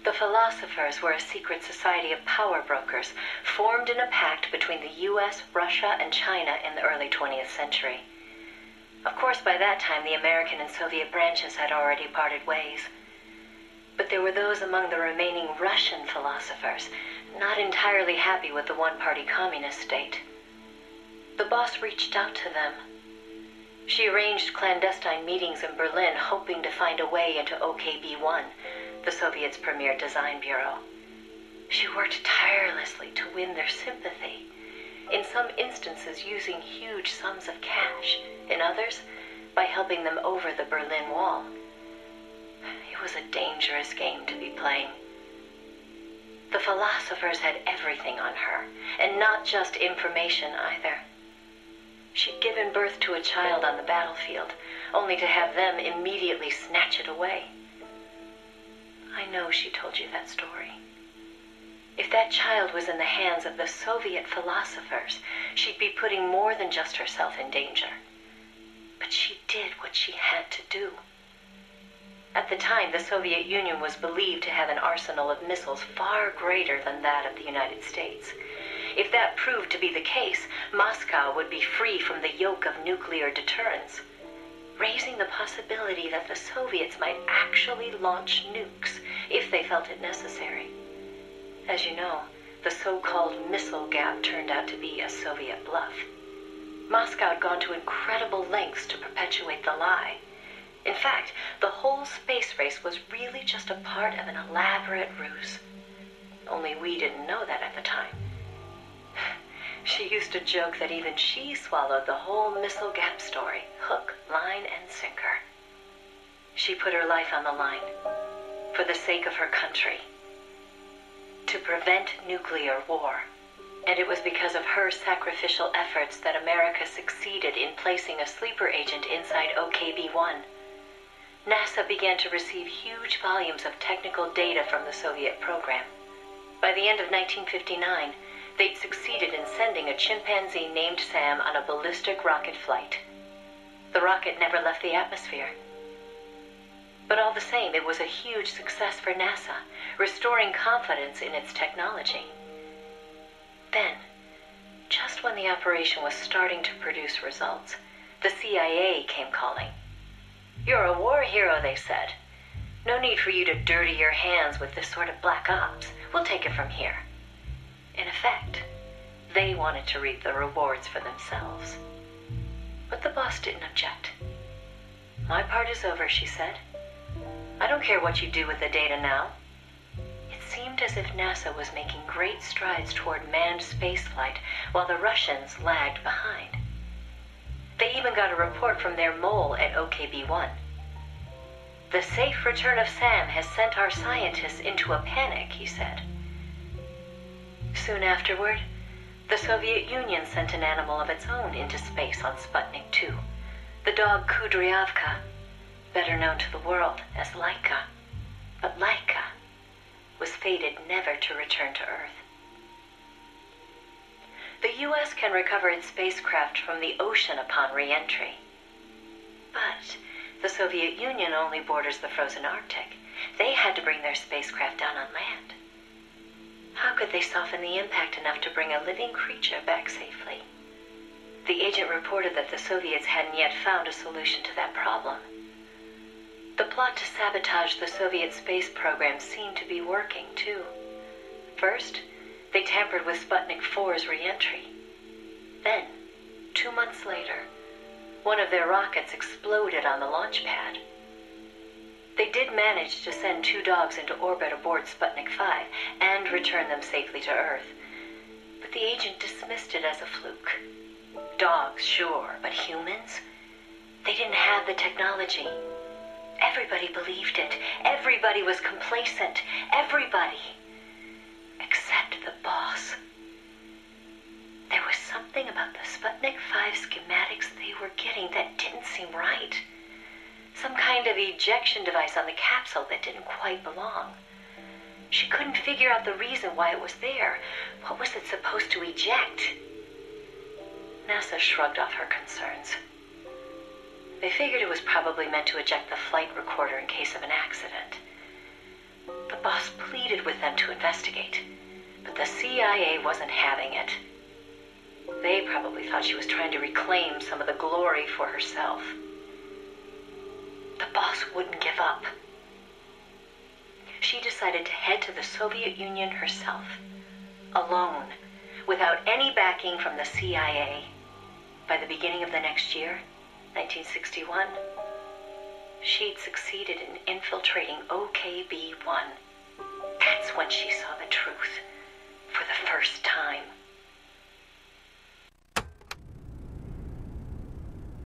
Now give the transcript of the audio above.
The philosophers were a secret society of power brokers formed in a pact between the US, Russia, and China in the early 20th century. Of course, by that time, the American and Soviet branches had already parted ways. But there were those among the remaining Russian philosophers not entirely happy with the one-party communist state. The boss reached out to them. She arranged clandestine meetings in Berlin, hoping to find a way into OKB-1, the Soviets' premier design bureau. She worked tirelessly to win their sympathy, in some instances using huge sums of cash, in others by helping them over the Berlin Wall. It was a dangerous game to be playing. The philosophers had everything on her, and not just information either. She'd given birth to a child on the battlefield, only to have them immediately snatch it away. I know she told you that story. If that child was in the hands of the Soviet philosophers, she'd be putting more than just herself in danger. But she did what she had to do. At the time, the Soviet Union was believed to have an arsenal of missiles far greater than that of the United States. If that proved to be the case, Moscow would be free from the yoke of nuclear deterrence, raising the possibility that the Soviets might actually launch nukes if they felt it necessary. As you know, the so-called missile gap turned out to be a Soviet bluff. Moscow had gone to incredible lengths to perpetuate the lie. In fact, the whole space race was really just a part of an elaborate ruse. Only we didn't know that at the time. She used to joke that even she swallowed the whole missile gap story, hook, line, and sinker. She put her life on the line, for the sake of her country, to prevent nuclear war. And it was because of her sacrificial efforts that America succeeded in placing a sleeper agent inside OKB-1. NASA began to receive huge volumes of technical data from the Soviet program. By the end of 1959, they'd succeeded in sending a chimpanzee named Sam on a ballistic rocket flight. The rocket never left the atmosphere. But all the same, it was a huge success for NASA, restoring confidence in its technology. Then, just when the operation was starting to produce results, the CIA came calling. "You're a war hero," they said. "No need for you to dirty your hands with this sort of black ops. We'll take it from here." In effect, they wanted to reap the rewards for themselves. But the boss didn't object. "My part is over," she said. "I don't care what you do with the data now." It seemed as if NASA was making great strides toward manned spaceflight, while the Russians lagged behind. They even got a report from their mole at OKB-1. "The safe return of Sam has sent our scientists into a panic," he said. Soon afterward, the Soviet Union sent an animal of its own into space on Sputnik 2, the dog Kudryavka, better known to the world as Laika. But Laika was fated never to return to Earth. The U.S. can recover its spacecraft from the ocean upon re-entry. But the Soviet Union only borders the frozen Arctic. They had to bring their spacecraft down on land. How could they soften the impact enough to bring a living creature back safely? The agent reported that the Soviets hadn't yet found a solution to that problem. The plot to sabotage the Soviet space program seemed to be working, too. First, they tampered with Sputnik 4's re-entry. Then, 2 months later, one of their rockets exploded on the launch pad. They did manage to send 2 dogs into orbit aboard Sputnik 5 and return them safely to Earth. But the agent dismissed it as a fluke. Dogs, sure, but humans? They didn't have the technology. Everybody believed it. Everybody was complacent. Everybody. Except the boss. There was something about the Sputnik 5 schematics they were getting that didn't seem right. Some kind of ejection device on the capsule that didn't quite belong. She couldn't figure out the reason why it was there. What was it supposed to eject? NASA shrugged off her concerns. They figured it was probably meant to eject the flight recorder in case of an accident. The boss pleaded with them to investigate, but the CIA wasn't having it. They probably thought she was trying to reclaim some of the glory for herself. The boss wouldn't give up. She decided to head to the Soviet Union herself, alone, without any backing from the CIA. By the beginning of the next year, 1961, she'd succeeded in infiltrating OKB-1. That's when she saw the truth for the first time.